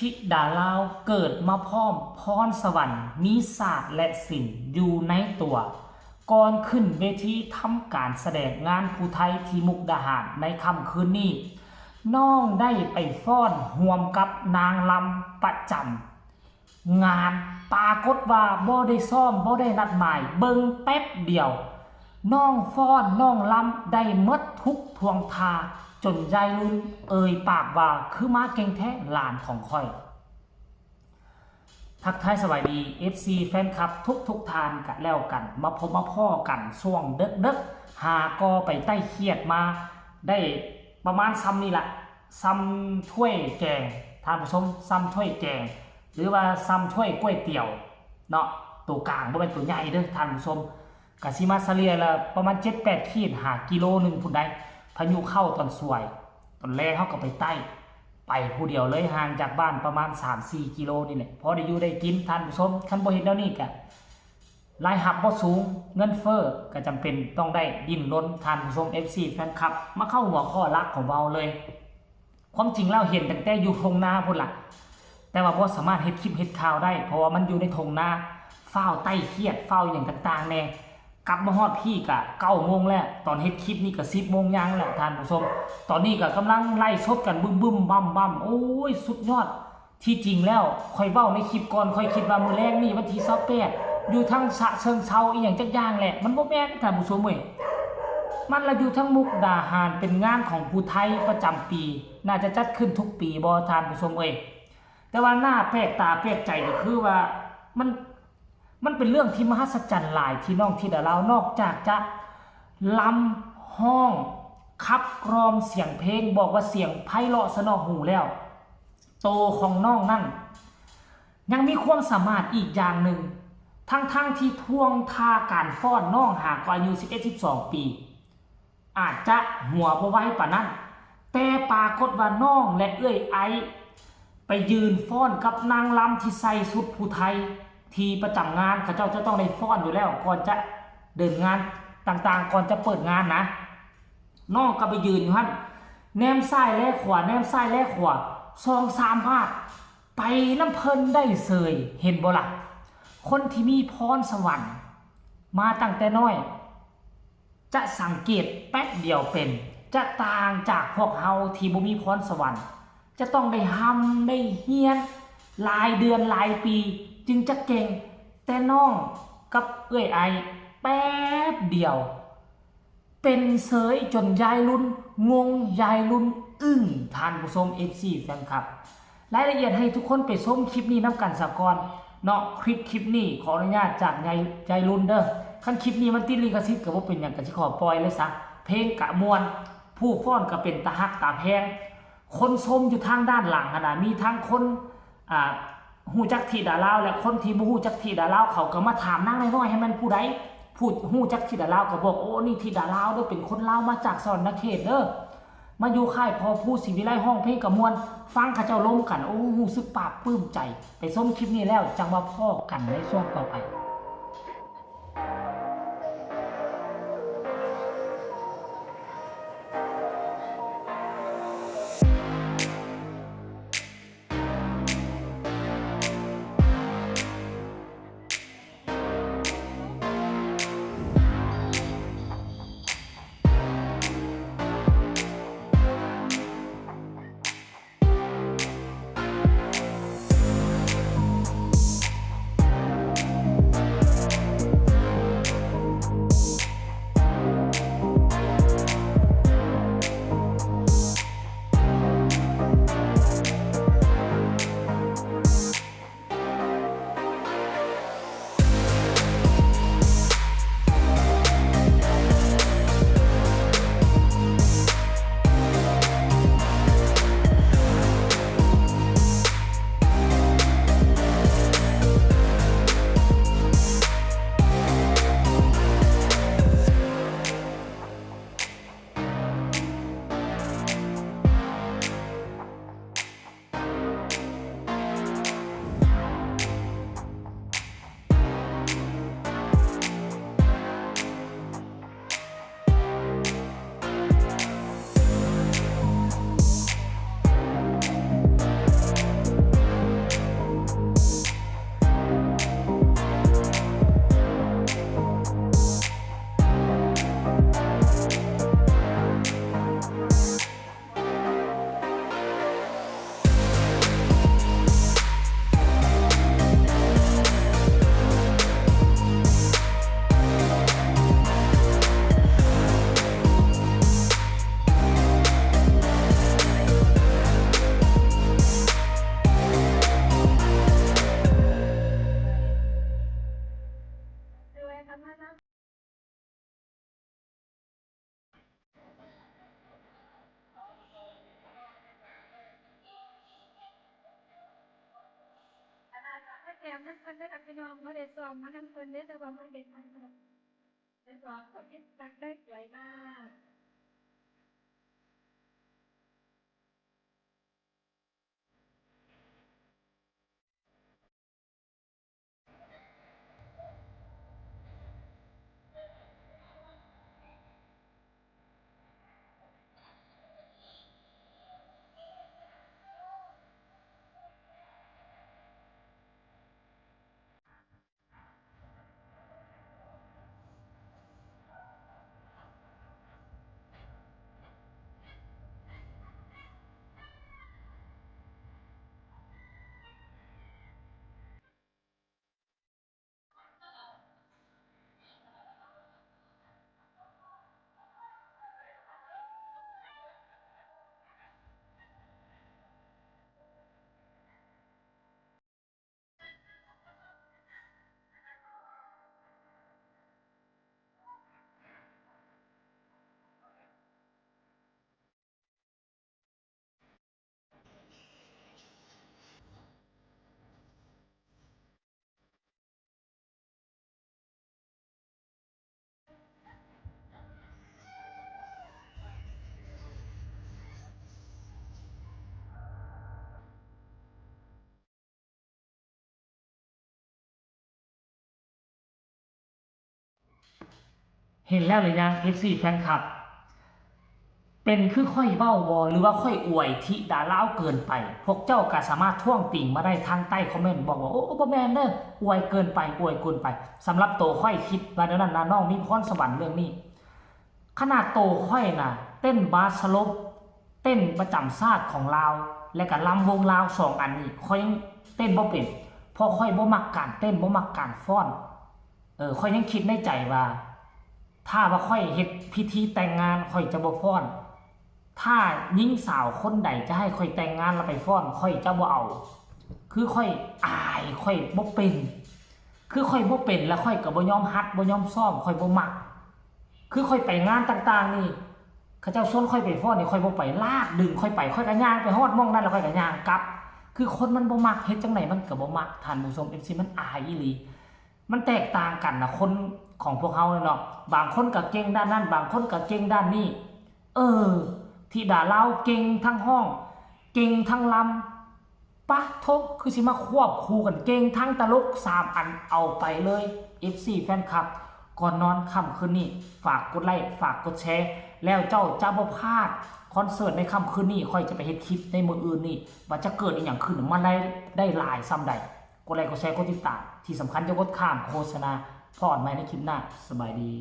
ธิดาลาวเกิดมาพร้อมพรสวรรค์มีศาสตร์และศิลป์อยู่ในตัวก่อนขึ้นเวทีทำการแสดงงานภูไทยที่มุกดาหารในค่ำคืนนี้น้องได้ไปฟ้อนร่วมกับนางลำประจำงานปรากฏว่าบ่ได้ซ้อมบ่ได้นัดหมายเบิ่งแป๊บเดียวน้องฟ้อนน้องลำได้หมดทุกทวงทาจนยายรุ่นเอ่ยปากว่าคือมาเก่งแท้หลานของค่อยทักทายสวัสดี FC แฟนคลับทุกทานกันแล้วกันมาพบมาพ่อกันช่วงเด็กหาก็ไปใต้เครียดมาได้ประมาณซ้ำนี่แหละซ้ำถ้วยแกงทานผู้ชมซ้ำถ้วยแกงหรือว่าซ้ำถ้วยก๋วยเตี๋ยวเนาะตัวกลางบ่เป็นตัวใหญ่เด้อทานผู้ชมกะสิมาเฉลี่ยละประมาณ 7-8 ขีดหากิโลนึงพุ่นได้พายุเข้าตอนสวยตอนแรกเขาก็ไปใต้ไปผู้เดียวเลยห่างจากบ้านประมาณ 3-4 กิโลนี่แหละพอได้อยู่ได้กินท่านผู้ชมคันบ่เห็นแล้วนี่กะรายหับบ่สูงเงินเฟ้อก็จำเป็นต้องได้ดิ้นรนท่านผู้ชม FC แฟนคลับมาเข้าหัวข้อหลักของเราเลยความจริงแล้วเห็นตั้งแต่อยู่ทงนาพุ่นล่ะแต่ว่าบ่สามารถเฮ็ดคลิปเฮ็ดข่าวได้เพราะว่ามันอยู่ในทงนาฟ้าวใต้เครียดฟ้าวอย่างต่างๆแน่กลับมาฮอดพี่กะ9 โมงแล้วตอนเฮ็ดคลิปนี่ก็10 โมงยังแหละท่านผู้ชมตอนนี้ก็กำลังไล่สดกันบึ้มๆบั้มๆโอ้ยสุดยอดที่จริงแล้วค่อยเว้าในคลิปก่อนค่อยคิดว่ามื้อแรกนี่วันที่28อยู่ทั้งฉะเชิงเทราอีหยังจักอย่างแหละมันบ่แม่นท่านผู้ชมเว้ยมันละอยู่ทั้งมุกดาหารเป็นงานของภูไทยประจำปีน่าจะจัดขึ้นทุกปีบ่ท่านผู้ชมเว้ยแต่ว่าหน้าแปลกตาแปลกใจก็คือว่ามันเป็นเรื่องที่มหัศจรรย์หลายที่น้องธิดาลาวนอกจากจะลำห้องขับกรอมเสียงเพลงบอกว่าเสียงไพเราะสนอหูแล้วโตของน้องนั่นยังมีความสามารถอีกอย่างหนึ่งทั้งที่ท่วงท่าการฟ้อนน้องหากอายุ 11-12 ปีอาจจะหัวบ่ไว้ปานนั้นแต่ปรากฏว่าน้องและเอื้อยไอไปยืนฟ้อนกับนางลำที่ใส่ชุดภูไทยที่ประจำงานเขาเจ้าจะต้องได้ฟ้อนอยู่แล้วก่อนจะเดินงานต่างๆก่อนจะเปิดงานนะน้องก็ไปยืนอยู่หั่นแนมซ้ายแลขวาแนมซ้ายแลขวา2-3 ภาคไปน้ำเพิ่นได้เสยเห็นบ่ล่ะคนที่มีพรสวรรค์มาตั้งแต่น้อยจะสังเกตแป๊บเดียวเป็นจะต่างจากพวกเฮาที่บ่มีพรสวรรค์จะต้องได้ทำได้เฮียนหลายเดือนหลายปีจึงจะเก่งแต่น้องกับเอ้ยไอแป๊บเดียวเป็นเสยจนยายรุ่นงงยายรุ่นอึ้งท่านผู้ชม FC แฟนคลับรายละเอียดให้ทุกคนไปชมคลิปนี้นำกันซะก่อนเนาะคลิปนี้ขออนุญาตจากยายรุ่นเด้อคันคลิปนี้มันติดลิขสิทธิ์ก็บ่เป็นหยังก็สิขอปล่อยเลยซะเพลงกะม่วนผู้ฟ้อนก็เป็นตาฮักตาแพงคนชมอยู่ทางด้านหลังนะมีทั้งคนฮู้จักธิดาลาวและคนที่บ่ฮู้จักธิดาลาวเขาก็มาถามนางน้อยๆให้มันผู้ใดพูดฮู้จักธิดาลาวก็บอกโอ้นี่ธิดาลาวเด้อเป็นคนลาวมาจากสวรรณเขตเด้อมาอยู่ค่ายพอผู้ศรีวิไลห้องเพลงกะม่วนฟังเขาเจ้าล้มกันโอ้รู้สึกปลาบปลื้มใจไปชมคลิปนี้แล้วจังว่าพ้อกันในช่วงต่อไป นำเพิ่นได้อพี่น้องบ่ได้ซ้อมมานำเพิ่นเด้อแต่ว่ามันเป็นมันได้ซ้อมก็เฮ็ดตักได้สวยมาก เห็นแล้วหรือยัง FC แฟนคลับเป็นคือค่อยเว้าบ่หรือว่าค่อยอวยธิดาลาวเกินไปพวกเจ้าก็สามารถท่วงติ่งมาได้ทางใต้คอมเมนต์บอกว่าโอ้บ่แม่นเด้ออวยเกินไปอวยเกินไปสำหรับโตค่อยคิดว่าเดี๋ยวนั้นน้องมีพรสวรรค์เรื่องนี้ขนาดโตค่อยน่ะเต้นบาสลบเต้นประจำชาติของลาวและก็ลำวงลาว2อันนี้ค่อยยังเต้นบ่เป็นเพราะค่อยบ่มักการเต้นบ่มักการฟ้อนค่อยยังคิดในใจว่าถ้าว่าค่อยเฮ็ดพิธีแต่งงานค่อยจะบ่ฟ้อนถ้าหญิงสาวคนใดจะให้ค่อยแต่งงานแล้วไปฟ้อนค่อยจะบ่เอาคือค่อยอายค่อยบ่เป็นคือค่อยบ่เป็นแล้วค่อยก็บ่ยอมฮัดบ่ยอมซ้อมค่อยบ่มักคือค่อยไปงานต่างๆนี่เขาเจ้าชวนค่อยไปฟ้อนนี่ค่อยบ่ไปลากดึงค่อยไปค่อยก็ย่างไปฮอดม่องนั้นแล้วค่อยก็ย่างกลับคือคนมันบ่มักเฮ็ดจังได๋มันก็บ่มักท่านผู้ชม FC มันอายอีหลีมันแตกต่างกันนะคนของพวกเฮาเนาะบางคนก็เก่งด้านนั้นบางคนก็เก่งด้านนี้ที่ด่าลาวเก่งทั้งห้องเก่งทั้งลำปะทบคือสิมาควบคู่กันเก่งทั้งตลก3อันเอาไปเลย FC แฟนคลับก่อนนอนค่ำคืนนี้ฝากกดไลค์ฝากกดแชร์แล้วเจ้าจะบ่พลาดคอนเสิร์ตในค่ำคืนนี้ค่อยจะไปเฮ็ดคลิปในมื้ออื่นนี่ว่าจะเกิดอีหยังขึ้นมันได้หลายซ้ำใดกดไลค์กดแชร์กดติดตามที่สำคัญอย่ากดข้ามโฆษณาพอดใหม่ในคลิปหน้าสบายดี